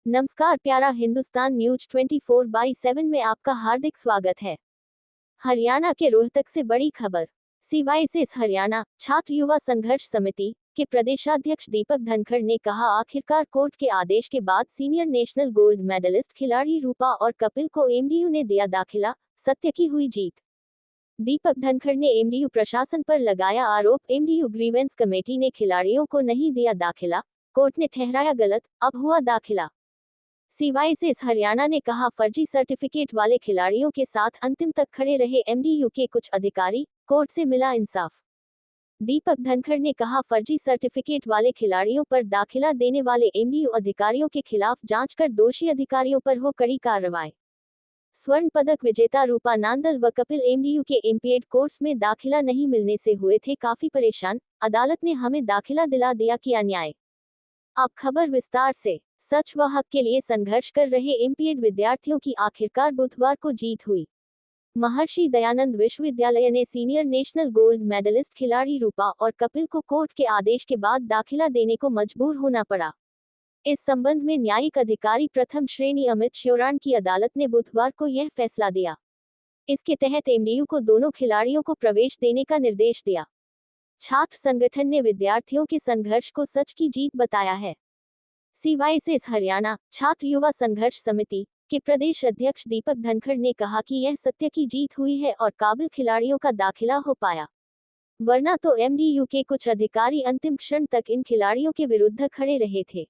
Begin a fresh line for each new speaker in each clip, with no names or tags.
नमस्कार प्यारा हिंदुस्तान न्यूज 24/7 में आपका हार्दिक स्वागत है। हरियाणा के रोहतक से बड़ी खबर। सीवाईएसएस हरियाणा छात्र युवा संघर्ष समिति के प्रदेशाध्यक्ष दीपक धनखड़ ने कहा, आखिरकार कोर्ट के आदेश के बाद सीनियर नेशनल गोल्ड मेडलिस्ट खिलाड़ी रूपा और कपिल को एमडीयू ने दिया दाखिला, सत्य की हुई जीत। दीपक धनखड़ ने एमडीयू प्रशासन पर लगाया आरोप, एमडीयू ग्रीवेंस कमेटी ने खिलाड़ियों को नहीं दिया दाखिला, कोर्ट ने ठहराया गलत, अब हुआ दाखिला। सीवाईएसएस हरियाणा ने कहा, फर्जी सर्टिफिकेट वाले खिलाड़ियों के साथ अंतिम तक खड़े रहे एमडीयू के कुछ अधिकारी, कोर्ट से मिला इंसाफ। दीपक धनखड़ ने कहा, फर्जी सर्टिफिकेट वाले खिलाड़ियों पर दाखिला देने वाले एमडीयू अधिकारियों के खिलाफ जांच कर दोषी अधिकारियों पर हो कड़ी कार्रवाई। स्वर्ण पदक विजेता रूपा नांदल व कपिल एमडीयू के एमपीएड कोर्स में दाखिला नहीं मिलने से हुए थे काफी परेशान, अदालत ने हमें दाखिला दिला दिया, किया न्याय। अब खबर विस्तार से। सच व हक के लिए संघर्ष कर रहे एमपीएड विद्यार्थियों की आखिरकार बुधवार को जीत हुई। महर्षि दयानंद विश्वविद्यालय ने सीनियर नेशनल गोल्ड मेडलिस्ट खिलाड़ी रूपा और कपिल को कोर्ट के आदेश के बाद दाखिला देने को मजबूर होना पड़ा। इस संबंध में न्यायिक अधिकारी प्रथम श्रेणी अमित श्योराण की अदालत ने बुधवार को यह फैसला दिया। इसके तहत एमडीयू को दोनों खिलाड़ियों को प्रवेश देने का निर्देश दिया। छात्र संगठन ने विद्यार्थियों के संघर्ष को सच की जीत बताया है। सीवाईएसएस हरियाणा छात्र युवा संघर्ष समिति के प्रदेश अध्यक्ष दीपक धनखड़ ने कहा कि यह सत्य की जीत हुई है और काबिल खिलाड़ियों का दाखिला हो पाया, वरना तो एमडीयू के कुछ अधिकारी अंतिम क्षण तक इन खिलाड़ियों के विरुद्ध खड़े रहे थे।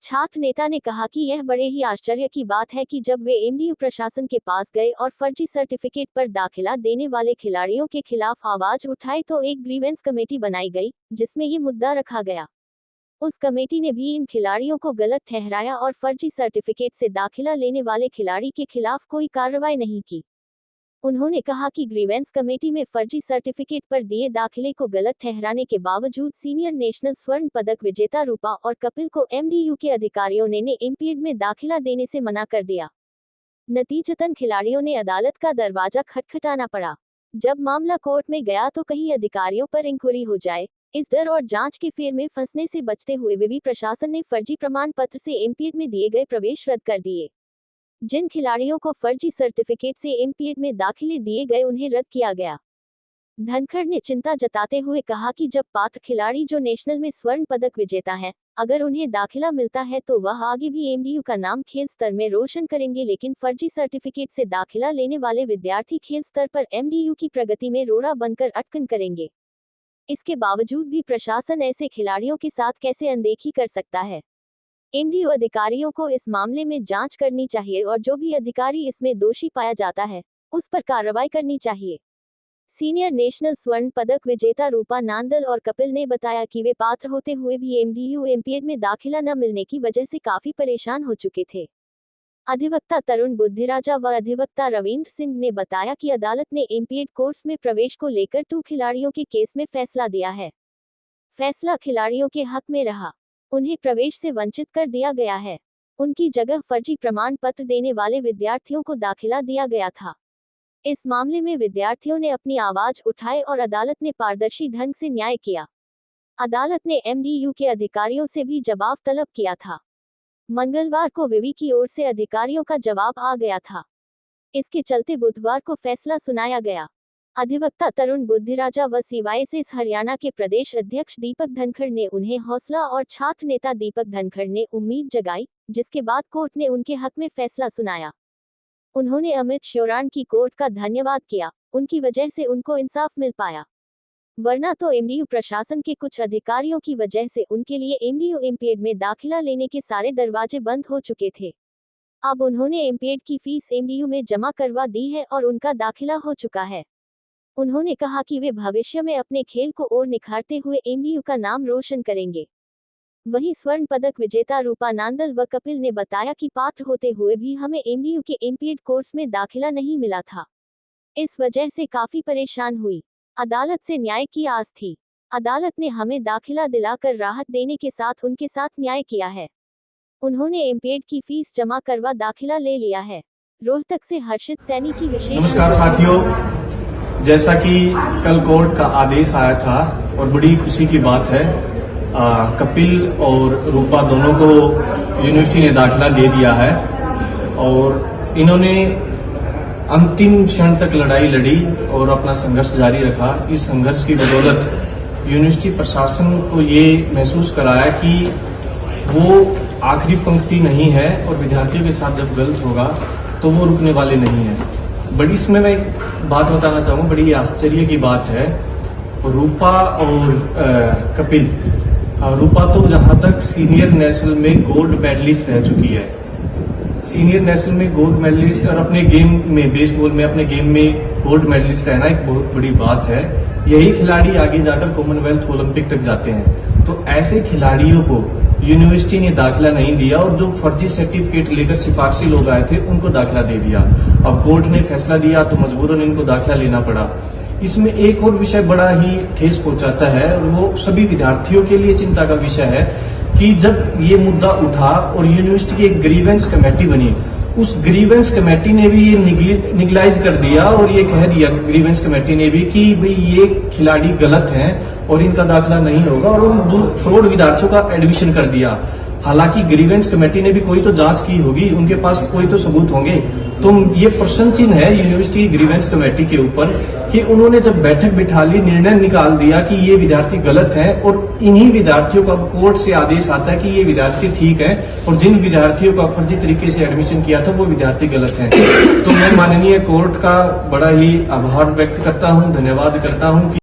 छात्र नेता ने कहा कि यह बड़े ही आश्चर्य की बात है कि जब वे एमडीयू प्रशासन के पास गए और फर्जी सर्टिफिकेट पर दाखिला देने वाले खिलाड़ियों के खिलाफ आवाज उठाई तो एक ग्रीवेंस कमेटी बनाई गई, जिसमें ये मुद्दा रखा गया। उस कमेटी ने भी इन खिलाड़ियों को गलत ठहराया और फर्जी सर्टिफिकेट से दाखिला लेने वाले खिलाड़ी के खिलाफ कोई कार्रवाई नहीं की। उन्होंने कहा कि ग्रीवेंस कमेटी में फर्जी सर्टिफिकेट पर दिए दाखिले को गलत ठहराने के बावजूद सीनियर नेशनल स्वर्ण पदक विजेता रूपा और कपिल को एमडीयू के अधिकारियों ने एमपीएड में दाखिला देने से मना कर दिया। नतीजतन खिलाड़ियों ने अदालत का दरवाजा खटखटाना पड़ा। जब मामला कोर्ट में गया तो कहीं अधिकारियों पर इंक्वायरी हो जाए, इस डर और जांच के फेर में फंसने से बचते हुए विवि प्रशासन ने फर्जी प्रमाण पत्र से एमपीएड में दिए गए प्रवेश रद्द कर दिए। जिन खिलाड़ियों को फर्जी सर्टिफिकेट से एमपीएड में दाखिले दिए गए उन्हें रद्द किया गया। धनखड़ ने चिंता जताते हुए कहा कि जब पात्र खिलाड़ी जो नेशनल में स्वर्ण पदक विजेता है, अगर उन्हें दाखिला मिलता है तो वह आगे भी एमडीयू का नाम खेल स्तर में रोशन करेंगे, लेकिन फर्जी सर्टिफिकेट से दाखिला लेने वाले विद्यार्थी खेल स्तर पर एमडीयू की प्रगति में रोड़ा बनकर अटकन करेंगे। इसके बावजूद भी प्रशासन ऐसे खिलाड़ियों के साथ कैसे अनदेखी कर सकता है। एमडीयू अधिकारियों को इस मामले में जांच करनी चाहिए और जो भी अधिकारी इसमें दोषी पाया जाता है उस पर कार्रवाई करनी चाहिए। सीनियर नेशनल स्वर्ण पदक विजेता रूपा नांदल और कपिल ने बताया कि वे पात्र होते हुए भी एमडीयू एमपीएड में दाखिला न मिलने की वजह से काफी परेशान हो चुके थे। अधिवक्ता तरुण बुद्धिराजा व अधिवक्ता रविंद्र सिंह ने बताया कि अदालत ने एमपीएड कोर्स में प्रवेश को लेकर 2 खिलाड़ियों के केस में फैसला दिया है। फैसला खिलाड़ियों के हक में रहा, उन्हें प्रवेश से वंचित कर दिया गया है। उनकी जगह फर्जी प्रमाण पत्र देने वाले विद्यार्थियों को दाखिला दिया गया था। इस मामले में विद्यार्थियों ने अपनी आवाज उठाई और अदालत ने पारदर्शी ढंग से न्याय किया। अदालत ने एमडीयू के अधिकारियों से भी जवाब तलब किया था। मंगलवार को विवि की ओर से अधिकारियों का जवाब आ गया था। इसके चलते बुधवार को फैसला सुनाया गया। अधिवक्ता तरुण बुद्धिराजा व सीवाईएसएस हरियाणा के प्रदेश अध्यक्ष दीपक धनखड़ ने उन्हें हौसला और छात्र नेता दीपक धनखड़ ने उम्मीद जगाई, जिसके बाद कोर्ट ने उनके हक में फैसला सुनाया। उन्होंने अमित श्योराण की कोर्ट का धन्यवाद किया, उनकी वजह से उनको इंसाफ मिल पाया, वरना तो एमडीयू प्रशासन के कुछ अधिकारियों की वजह से उनके लिए एमडीयू एमपीएड में दाखिला लेने के सारे दरवाजे बंद हो चुके थे। अब उन्होंने एमपीएड की फीस एमडीयू में जमा करवा दी है और उनका दाखिला हो चुका है। उन्होंने कहा कि वे भविष्य में अपने खेल को और निखारते हुए एमडीयू का नाम रोशन करेंगे। वहीं स्वर्ण पदक विजेता रूपा नांदल व कपिल ने बताया कि पात्र होते हुए भी हमें एमडीयू के एमपीएड कोर्स में दाखिला नहीं मिला था, इस वजह से काफी परेशान हुई। अदालत से न्याय की आस थी। अदालत ने हमें दाखिला दिलाकर राहत देने के साथ उनके साथ न्याय किया है। उन्होंने एमपीएड की फीस जमा करवा दाखिला ले लिया है। रोहतक से हर्षित सैनी की विशेष।
नमस्कार साथियों, जैसा कि कल कोर्ट का आदेश आया था और बड़ी खुशी की बात है, कपिल और रूपा दोनों को यूनिवर्सिटी ने दाखिला दे दिया है और इन्होंने अंतिम क्षण तक लड़ाई लड़ी और अपना संघर्ष जारी रखा। इस संघर्ष की बदौलत यूनिवर्सिटी प्रशासन को ये महसूस कराया कि वो आखिरी पंक्ति नहीं है और विद्यार्थियों के साथ जब गलत होगा तो वो रुकने वाले नहीं है। बड़ी इसमें मैं एक बात बताना चाहूँगा, बड़ी आश्चर्य की बात है। रूपा और कपिल, रूपा तो जहां तक सीनियर नेशनल में गोल्ड मेडलिस्ट रह चुकी है, सीनियर नेशनल में गोल्ड मेडलिस्ट, और अपने गेम में बेसबॉल में अपने गेम में गोल्ड मेडलिस्ट रहना एक बहुत बड़ी बात है। यही खिलाड़ी आगे जाकर कॉमनवेल्थ ओलंपिक तक जाते हैं। तो ऐसे खिलाड़ियों को यूनिवर्सिटी ने दाखिला नहीं दिया और जो फर्जी सर्टिफिकेट लेकर सिफारशी लोग आए थे उनको दाखिला दे दिया। अब कोर्ट ने फैसला दिया तो मजबूरन इनको दाखिला लेना पड़ा। इसमें एक और विषय बड़ा ही ठेस पहुंचाता है और वो सभी विद्यार्थियों के लिए चिंता का विषय है कि जब ये मुद्दा उठा और यूनिवर्सिटी की एक ग्रीवेंस कमेटी बनी, उस ग्रीवेंस कमेटी ने भी ये निगलाइज कर दिया और ये कह दिया ग्रीवेंस कमेटी ने भी कि भाई ये खिलाड़ी गलत हैं और इनका दाखिला नहीं होगा, और उन फ्रॉड विद्यार्थियों का एडमिशन कर दिया। हालांकि ग्रीवेंस कमेटी ने भी कोई तो जांच की होगी, उनके पास कोई तो सबूत होंगे। तो ये प्रश्न चिन्ह है यूनिवर्सिटी ग्रीवेंस कमेटी के ऊपर कि उन्होंने जब बैठक बिठा ली, निर्णय निकाल दिया कि ये विद्यार्थी गलत हैं और इन्हीं विद्यार्थियों का कोर्ट से आदेश आता है कि ये विद्यार्थी ठीक है और जिन विद्यार्थियों का फर्जी तरीके से एडमिशन किया था वो विद्यार्थी गलत हैं। तो मैं माननीय कोर्ट का बड़ा ही आभार व्यक्त करता हूँ, धन्यवाद करता हूँ कि